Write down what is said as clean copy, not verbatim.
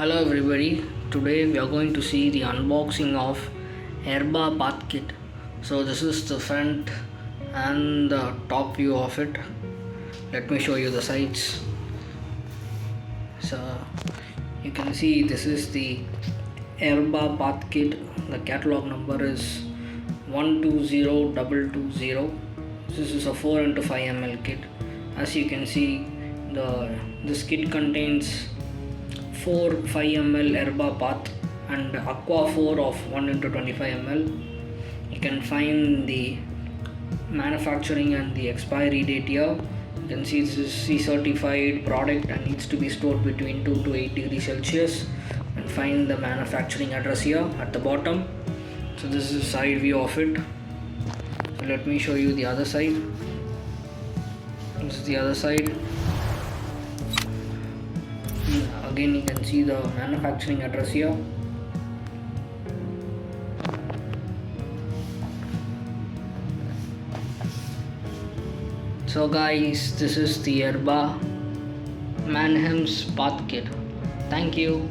Hello everybody, today we are going to see the unboxing of Erba Path Kit. So this is the front and the top view of it. Let me show you the sides. So you can see this is the Erba Path Kit. The catalog number is 120220. This is a 4 into 5 ml kit. As you can see, this kit contains 4 5 ml Erba Path and Aqua 4 of 1 into 25 ml. You can find the manufacturing and the expiry date here. You can see this is C certified product and needs to be stored between 2 to 8 degrees Celsius, and find the manufacturing address here at the bottom. So this is a side view of it. So let me show you the other side. This is the other side. Again, you can see the manufacturing address here. So guys, this is the Erba Mannheim's Path Kit. Thank you.